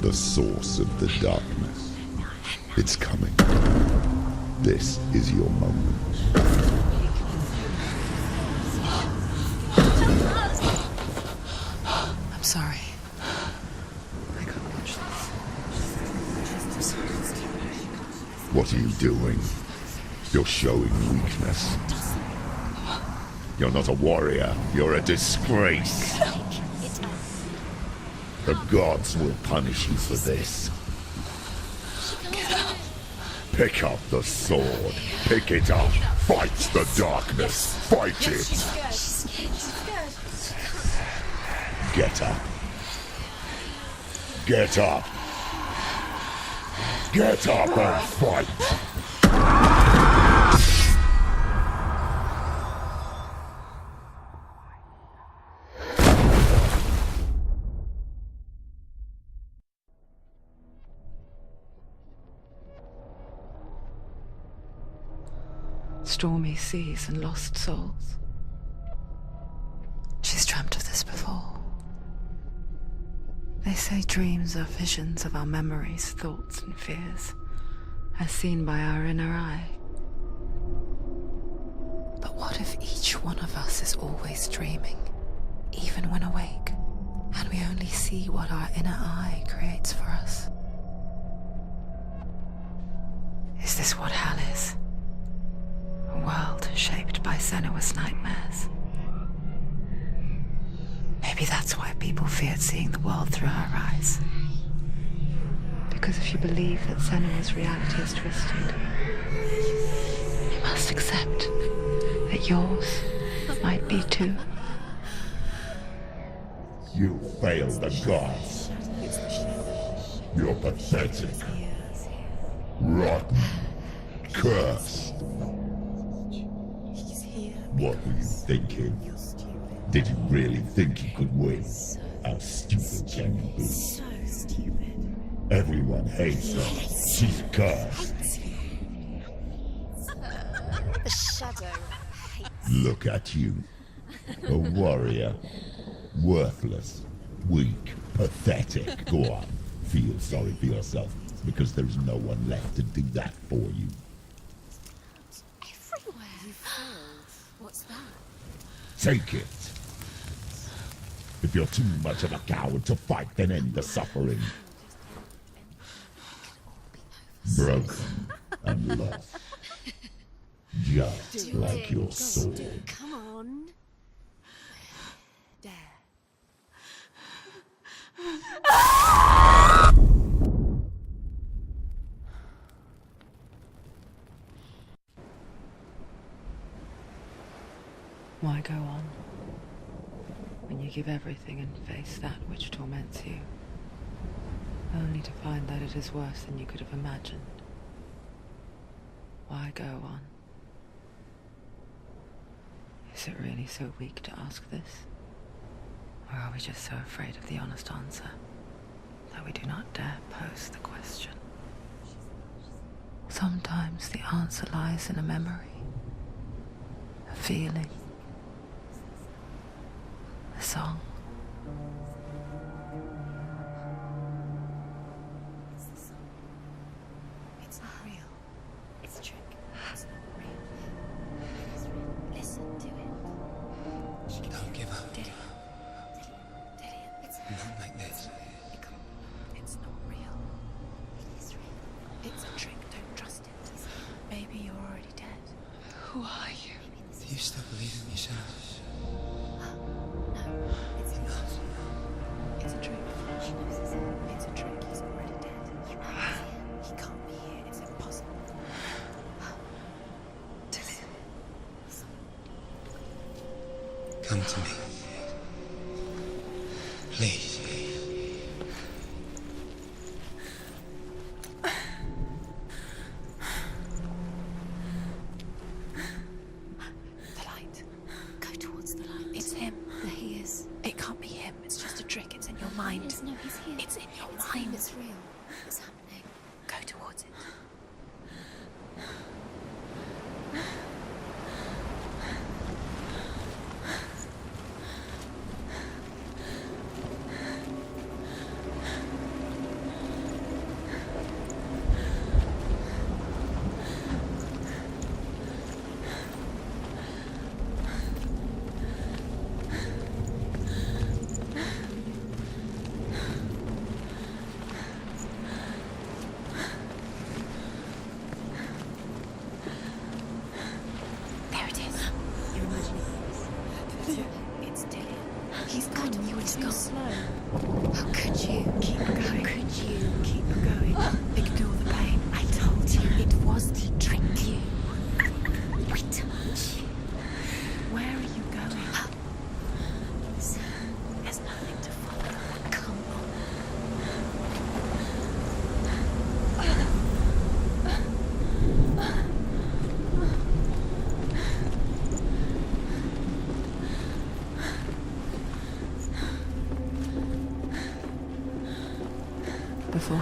the source of the darkness. It's coming. This is your moment. I'm sorry. I can't watch this. What are you doing? You're showing weakness. You're not a warrior. You're a disgrace. The gods will punish you for this. Pick up the sword. Pick it up. Fight the darkness. Fight it. Get up. Get up. Get up and fight. Stormy seas and lost souls. She's dreamt of this before. They say dreams are visions of our memories, thoughts and fears, as seen by our inner eye. But what if each one of us is always dreaming, even when awake, and we only see what our inner eye creates for us? Is this what hell is? A world shaped by Senua's nightmares. Maybe that's why people feared seeing the world through her eyes. Because if you believe that Senua's reality is twisted, you must accept that yours might be too. You failed the gods. You're pathetic. Rotten. Cursed. What were you thinking? Did you really think you could win? How stupid can you be? So stupid. Everyone hates her. She's cursed. The shadow hates. Look at you. A warrior. Worthless. Weak. Pathetic. Go on. Feel sorry for yourself, because there is no one left to do that for you. Everywhere. You failed. What's that? Take it. If you're too much of a coward to fight, then end the suffering. Broken and lost. Just like your soul. Come on. Dare. Why go on when you give everything and face that which torments you, only to find that it is worse than you could have imagined? Why go on? Is it really so weak to ask this? Or are we just so afraid of the honest answer that we do not dare pose the question? Sometimes the answer lies in a memory, a feeling, a song. It's not real. It's a trick. It's not real. It is real. Listen to it. Don't give up. Did it? It's Not like this. It's not real. It is real. It's a trick. Don't trust it. Maybe you're already dead. Who are you? Do you still believe in yourself? No, it's not. It's a trick. She knows it's it. It's a trick. He's already dead. He can't be here. It's impossible. Come to me. Please. The light. Go towards the light. It's him. There he is. It can't be him. It's just a trick. It's in your mind. No, he's here. It's in your mind. It's real. It's happening. Go towards it.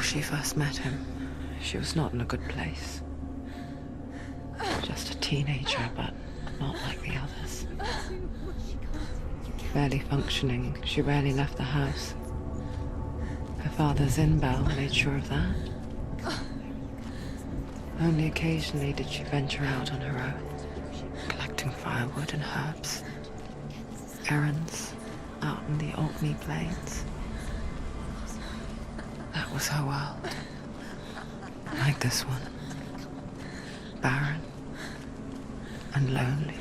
she first met him, she was not in a good place. Just a teenager, but not like the others. Barely functioning, she rarely left the house. Her father's in-bell made sure of that. Only occasionally did she venture out on her own, collecting firewood and herbs. Errands out in the Orkney plains. That was her world. Like this one. Barren and lonely.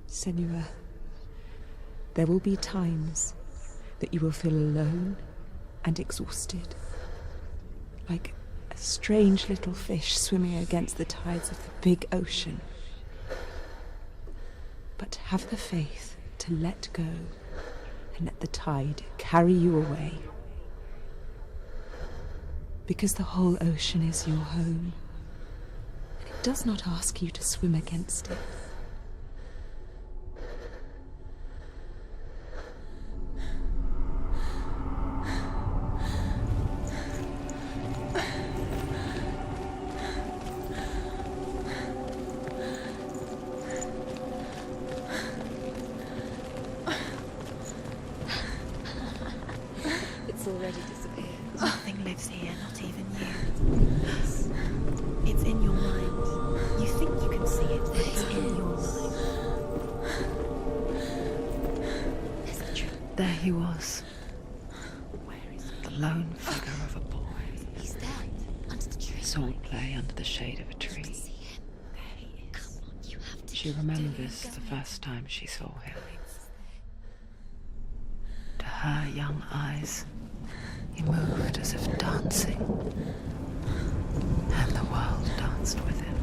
Senua, there will be times that you will feel alone and exhausted, like a strange little fish swimming against the tides of the big ocean. But have the faith to let go and let the tide carry you away. Because the whole ocean is your home, and it does not ask you to swim against it. It's already disappeared. Nothing lives here, not even you. It's in your mind. You think you can see it, but it's in your mind. There's the truth. There he was, Where is he? the lone figure of a boy. He's there, under the tree. Sword play under the shade of a tree. See him. There he is. Come on, you have to She remembers the first time she saw him. To her young eyes, he moved as if dancing, and the world danced with him.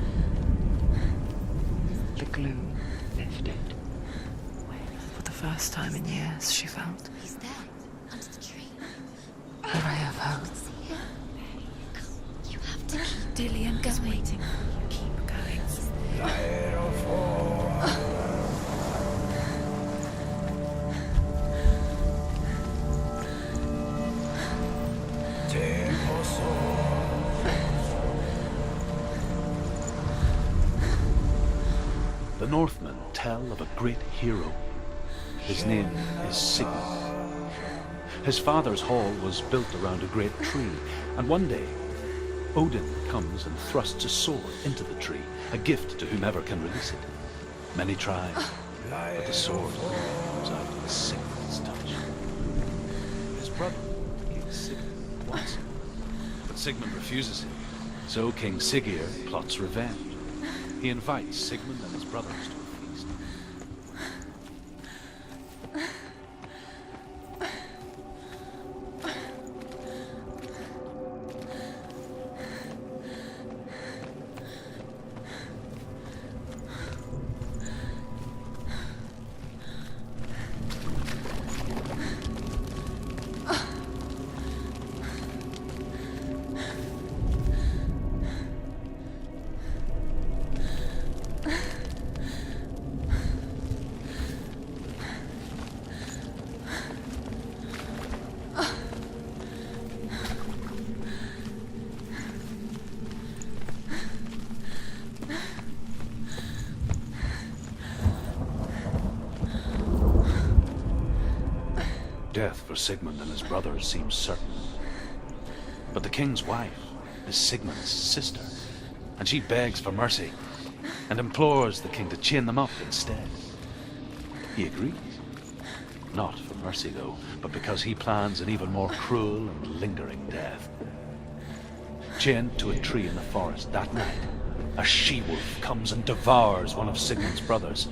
The gloom lifted. For the first time in years, she felt He's there, under the tree. a ray of hope. See him. Come on, you have to keep Dillian going. Waiting. Keep going. The Northmen tell of a great hero. His name is Sigmund. His father's hall was built around a great tree, and one day, Odin comes and thrusts a sword into the tree, a gift to whomever can release it. Many try, but the sword comes out of Sigmund's touch. His brother, King Sigmund, wants him, but Sigmund refuses him, so King Siggeir plots revenge. He invites Sigmund and his brothers to a feast. Death for Sigmund and his brothers seems certain. But the king's wife is Sigmund's sister, and she begs for mercy and implores the king to chain them up instead. He agrees. Not for mercy, though, but because he plans an even more cruel and lingering death. Chained to a tree in the forest that night, a she-wolf comes and devours one of Sigmund's brothers.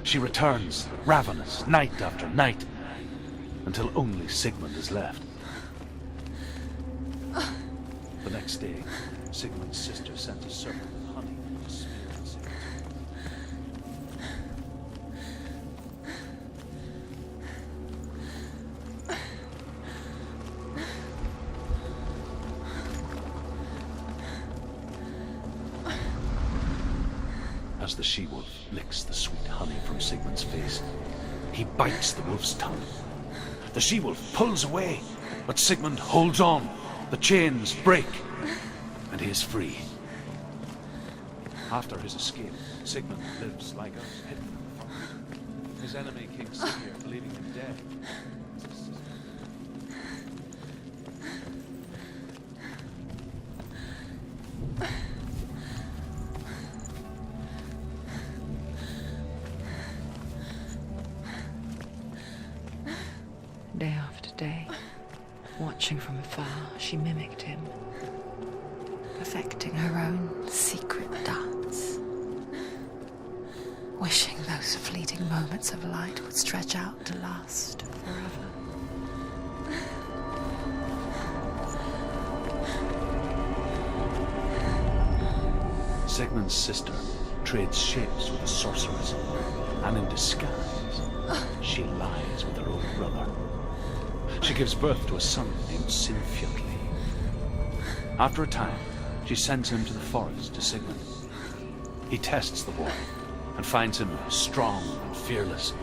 She returns, ravenous, night after night, until only Sigmund is left. The next day, Sigmund's sister sent a serpent with honey to smear on Sigmund's. As the she-wolf licks the sweet honey from Sigmund's face, he bites the wolf's tongue. The she-wolf pulls away, but Sigmund holds on. The chains break, and he is free. After his escape, Sigmund lives like us, hidden in the forest. His enemy, King Siggeir, believing him dead. Day after day, watching from afar, she mimicked him, perfecting her own secret dance, wishing those fleeting moments of light would stretch out to last forever. Sigmund's sister trades shapes with the sorceress, and in disguise, she lies with her own brother. She gives birth to a son named Sinfjotli. After a time, she sends him to the forest to Sigmund. He tests the boy and finds him strong and fearless,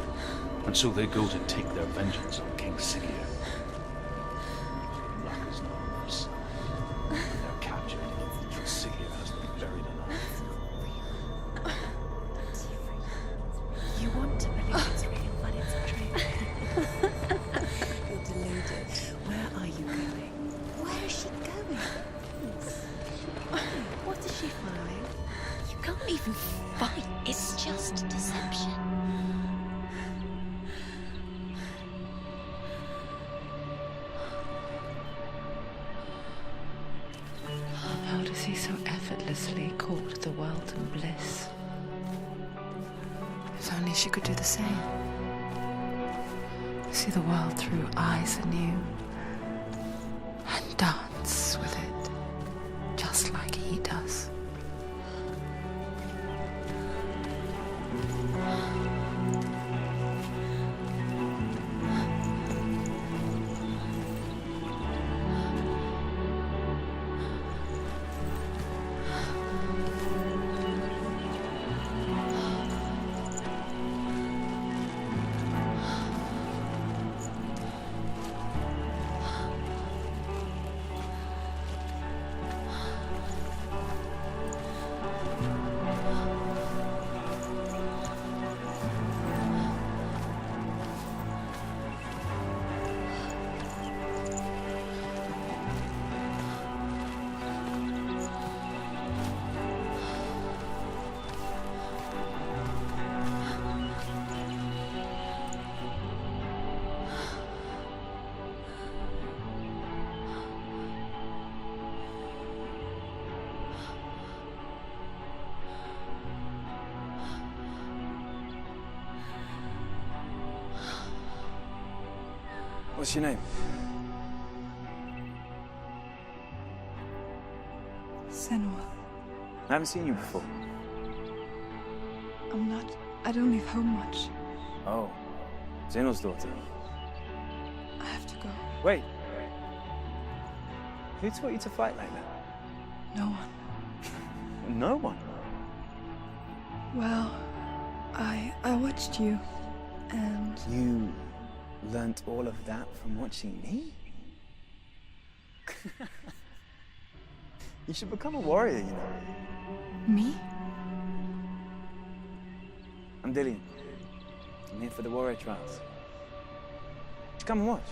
and so they go to take their vengeance on King Siggeir. Luck is not on their side. When they're captured, Siggeir has them buried alive. You want to believe it's real, but it's a dream. You're deluded. Where are you going? Where is she going? What is she following? You can't even fight. It's just deception. How does he so effortlessly court the world and bliss? If only she could do the same. See the world through eyes anew and dance with it, just like he does. What's your name? Senua. I haven't seen you before. I don't leave home much. Oh, Zenua's daughter. I have to go. Wait. Who taught you to fight like that? No one. No one? Well, I watched you, and You learnt all of that from watching me? You should become a warrior, you know. me? I'm Dillian. I'm here for the warrior trials. Just come and watch.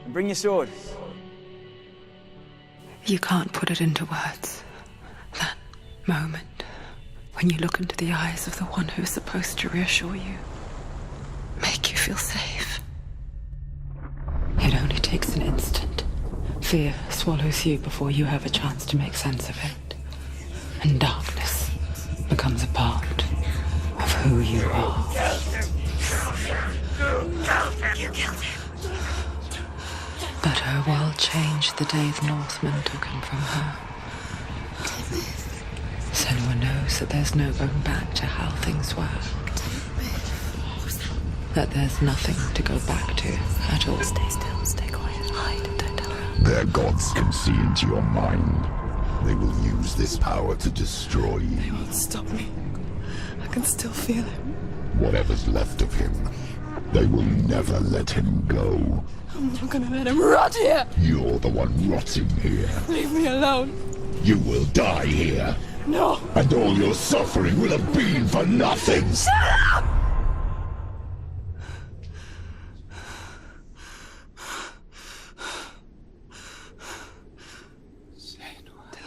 And bring your sword. You can't put it into words. That moment when you look into the eyes of the one who's supposed to reassure you, make you feel safe. It only takes an instant. Fear swallows you before you have a chance to make sense of it. And darkness becomes a part of who you are. You killed him. But Her world changed the day the Northmen took him from her. Senua knows that there's no going back to how things were. That there's nothing to go back to at all. Stay still, stay quiet, hide, don't tell her. Their gods can see into your mind. They will use this power to destroy you. They won't stop me. I can still feel him. Whatever's left of him, they will never let him go. I'm not gonna let him rot here! You're the one rotting here. Leave me alone! You will die here. No! And all your suffering will have been for nothing. Shut up!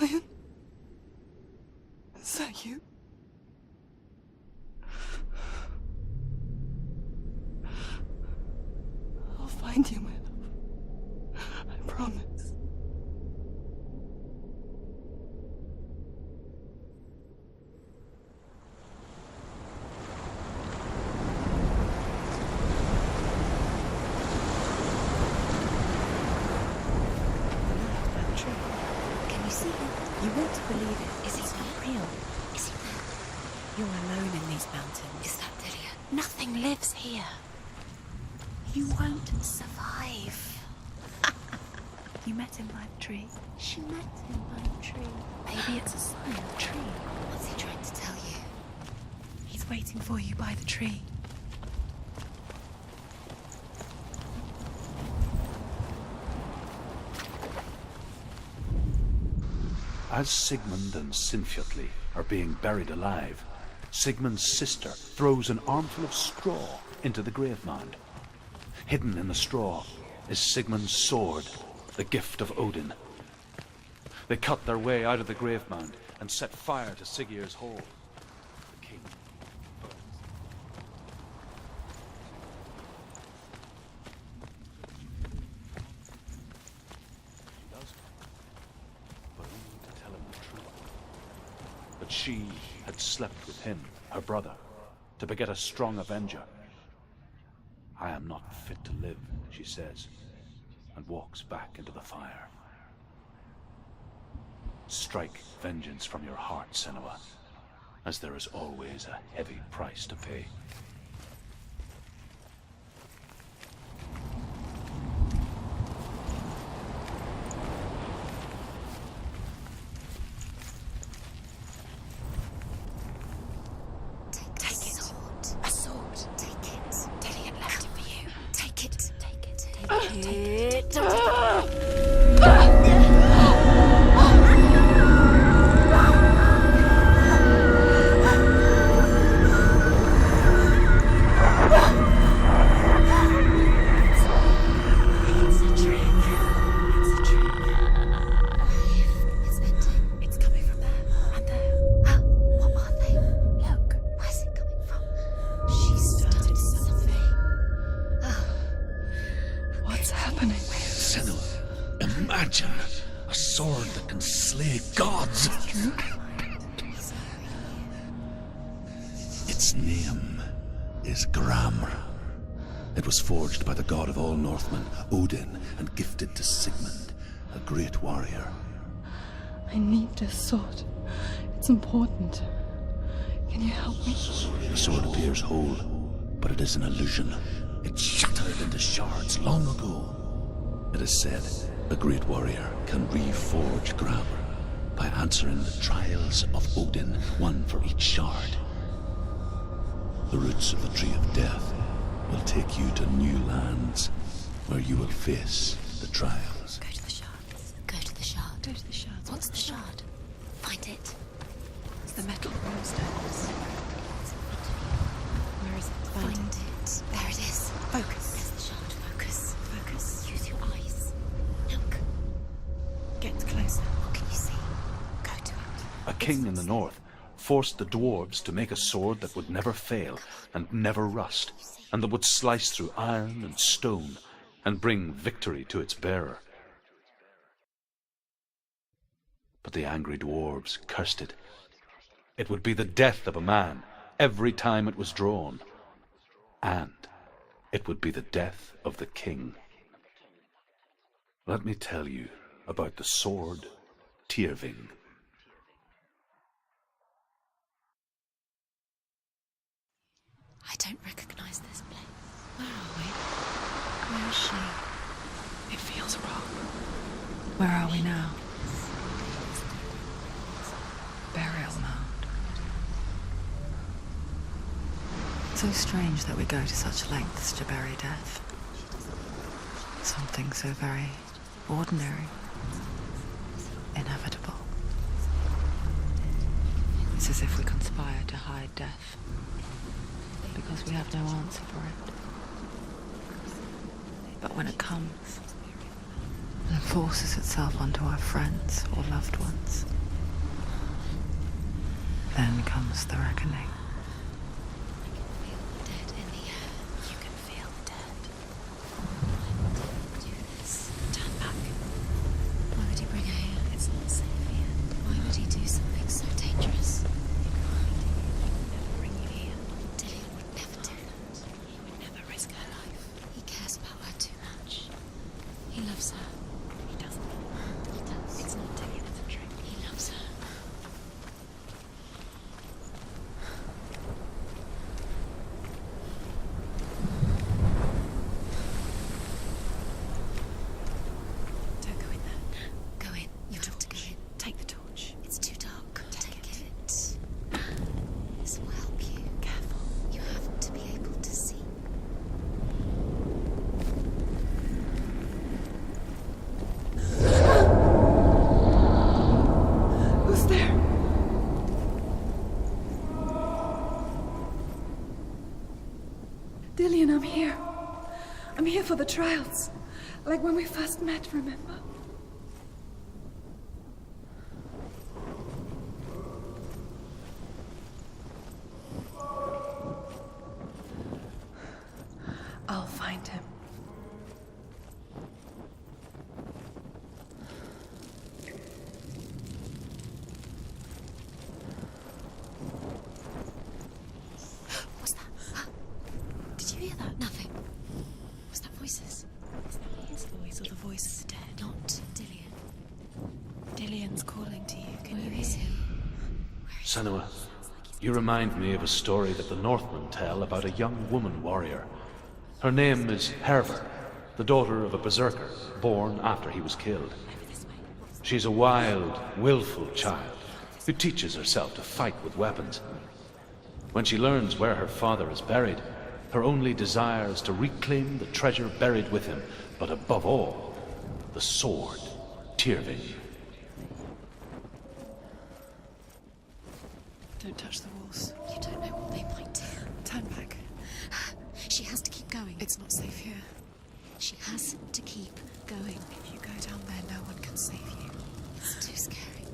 Dillion? Is that you? I'll find you, my love. I promise. Can you see him? You want to believe it. Is he It's there? not real. Is he there? You're alone in these mountains. Is that Dillion? Nothing lives here. You won't survive. You met him by the tree. She met him by a tree. Maybe it's a sign of the tree. What's he trying to tell you? He's waiting for you by the tree. As Sigmund and Sinfjotli are being buried alive, Sigmund's sister throws an armful of straw into the grave mound. Hidden in the straw is Sigmund's sword, the gift of Odin. They cut their way out of the grave mound and set fire to Siggeir's hole. The king burns. She does, but only to tell him the truth. That she had slept with him, her brother, to beget a strong avenger. I am not fit to live, she says, and walks back into the fire. Strike vengeance from your heart, Senua, as there is always a heavy price to pay. Take a sword. A sword. Take it. Dillion left it for you. Take it. Take it. Take it. It's a trick. It's a trick. It's ending. It's coming from there and there. Oh, what are they? Look, where's it coming from? She started something. Oh. What's happening? Senua, imagine a sword that can slay gods. Its name is Gramr. It was forged by the god of all Northmen, Odin, and gifted to Sigmund, a great warrior. I need this sword. It's important. Can you help me? The sword appears whole, but it is an illusion. It shattered into shards long ago. It is said a great warrior can reforge Gramr by answering the trials of Odin, one for each shard. The roots of the Tree of Death will take you to new lands where you will face the trials. Go to the shard. Go to the shard. Go to the shards. What's the shard? Find it. It's the metal runestones. Where is it? Find it. There it is. Focus. There's the shard. Focus. Focus. Use your eyes. Look. Get closer. What can you see? Go to it. A king in the north forced the dwarves to make a sword that would never fail and never rust, and that would slice through iron and stone and bring victory to its bearer. But the angry dwarves cursed it. It would be the death of a man every time it was drawn, and it would be the death of the king. Let me tell you about the sword Tyrving. I don't recognize this place. Where are we? Where is she? It feels wrong. Where are we now? Burial mound. So strange that we go to such lengths to bury death. Something so very ordinary, inevitable. It's as if we conspire to hide death, because we have no answer for it. But when it comes, and forces itself onto our friends or loved ones, then comes the reckoning. Dead in the air. You can feel dead. Do this. Turn back. Why would he bring her here? It's not safe here. Why would he do something so dangerous? Bring you here. Dillian would never do that. He would never risk her life. He cares about her too much. He loves her. He doesn't. He does. It's not Dillian, it's a trick. He loves her. Don't go in there. Go in. You have to go in. Take the torch. It's too dark. Take it. This will help you. Careful. You have to be able to see. Who's there? Dillian, I'm here. I'm here for the trials. Like when we first met, remember? I'll find him. What's that? Did you hear that? Nothing. Was that voices? Is that his voice or the voice of the dead? Not Dillian. Dillian's calling to you. Can you hear him? Senua, you remind me of a story that the Northmen tell about a young woman warrior. Her name is Herver, the daughter of a berserker, born after he was killed. She's a wild, willful child who teaches herself to fight with weapons. When she learns where her father is buried, her only desire is to reclaim the treasure buried with him, but above all, the sword Tyrving. Don't touch the walls. You don't know what they might do. Turn back. She has to keep going. It's not safe here. She has to keep going. If you go down there, no one can save you. It's too scary.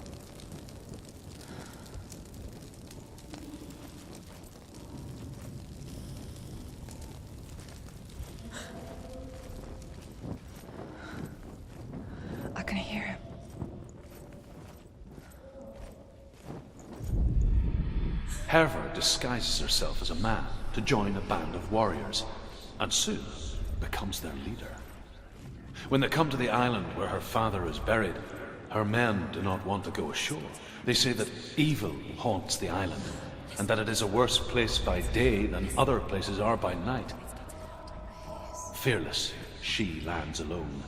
I can hear him. Herver disguises herself as a man to join a band of warriors, and soon becomes their leader. When they come to the island where her father is buried, her men do not want to go ashore. They say that evil haunts the island, and that it is a worse place by day than other places are by night. Fearless, she lands alone.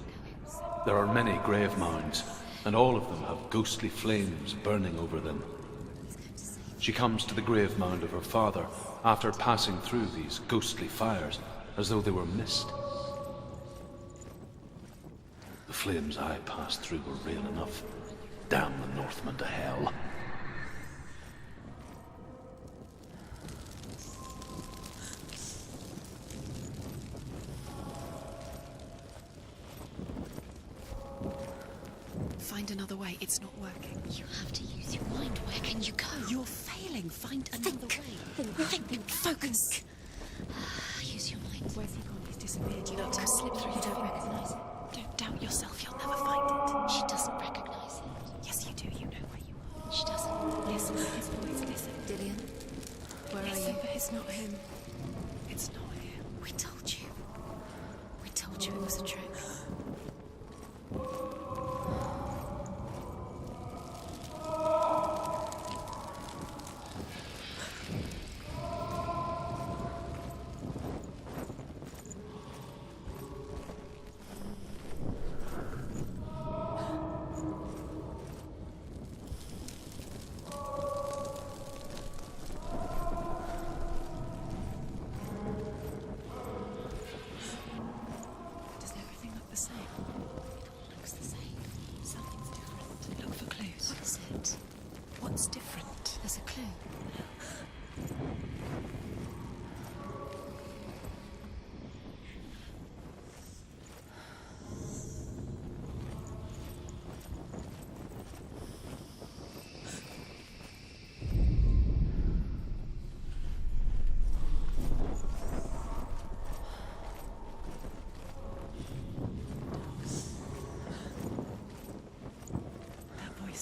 There are many grave mounds, and all of them have ghostly flames burning over them. She comes to the grave mound of her father after passing through these ghostly fires as though they were mist. The flames I passed through were real enough. Damn the Northmen to hell. Find another way. It's not working. You have to use your mind. Where can you go? You're failing. Find another way. Think. Focus. Use your mind. Where's he gone? He's disappeared. You let him slip through. You don't recognize it. Don't doubt yourself. You'll never find it. She doesn't recognize it. Yes, you do. You know where you are. She doesn't. Listen to his voice. Listen. Dillian, where are you? It's not him. It's not him. We told you. We told you it was a trick.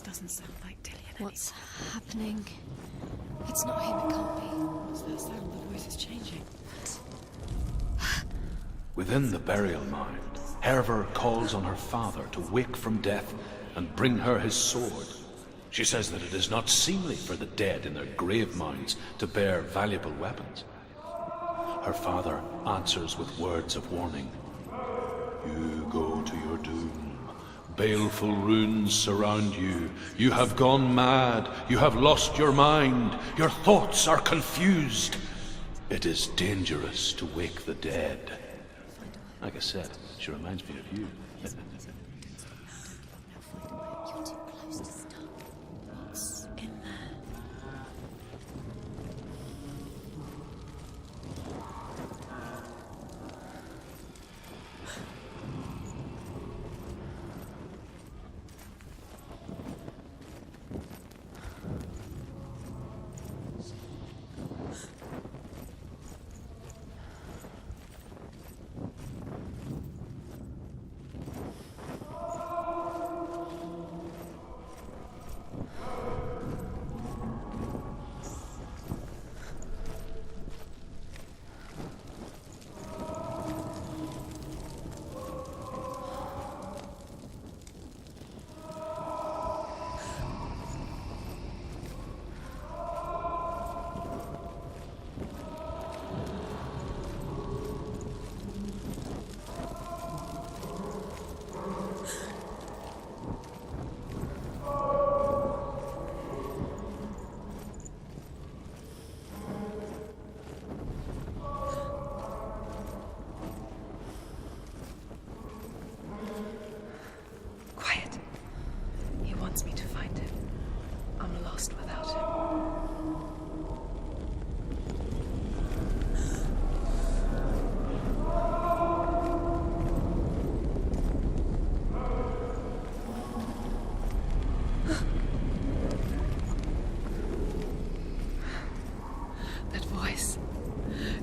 This doesn't sound like Dillion. What's happening? It's not him, it can't be. What's that sound? The voice is changing. Within the burial mound, Hervor calls on her father to wake from death and bring her his sword. She says that it is not seemly for the dead in their grave mounds to bear valuable weapons. Her father answers with words of warning. You go to your doom. Baleful runes surround you. You have gone mad. You have lost your mind. Your thoughts are confused. It is dangerous to wake the dead. Like I said, she reminds me of you. You're too close to stop. What's in there?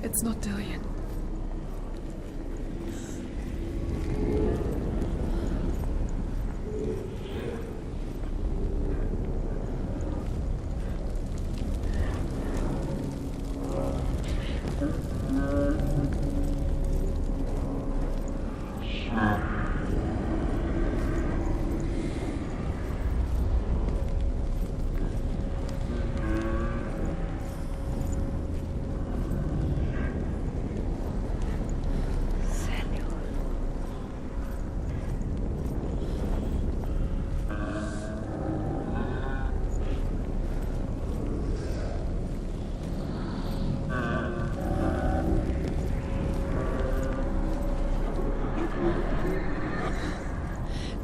It's not Dillion.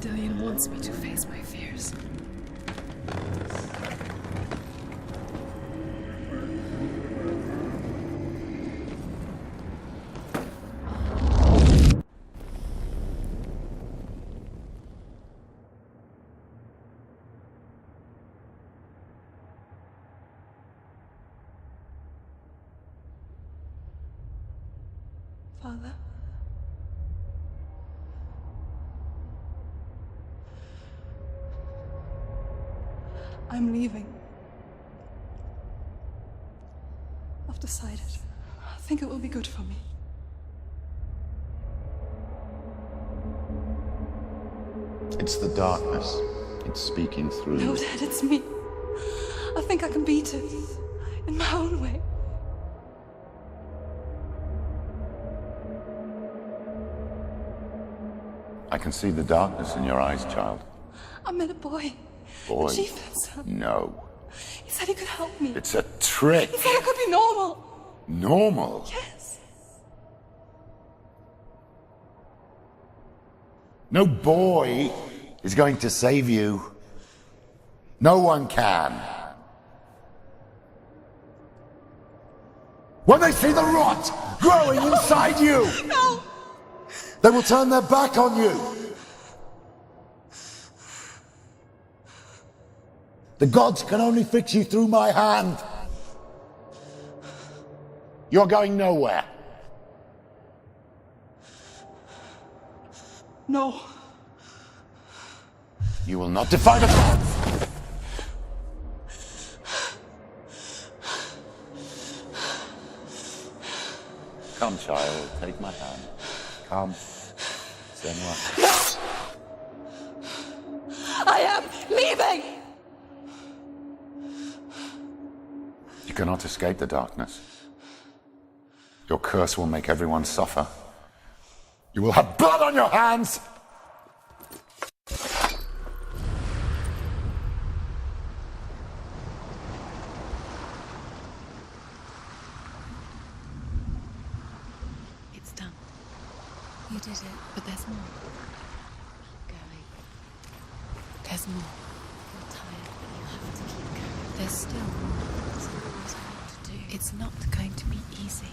Dillion wants me to face my fears. Father? I'm leaving. I've decided. I think it will be good for me. It's the darkness. It's speaking through No, you. Dad, it's me. I think I can beat it. In my own way. I can see the darkness in your eyes, child. I met a boy. Boy? The chieftain's son. No. He said he could help me. It's a trick. He said I could be normal. Normal? Yes. No boy is going to save you. No one can. When they see the rot growing inside you, No! they will turn their back on you. The gods can only fix you through my hand. You're going nowhere. No. You will will not defy the gods! Come, child, take my hand. Come. Senua. I am leaving! You cannot escape the darkness. Your curse will make everyone suffer. You will have blood on your hands! It's done. You did it, but there's more. Keep going. There's more. You're tired, but you have to keep going. There's still more. There's always more to do. It's not going to be easy.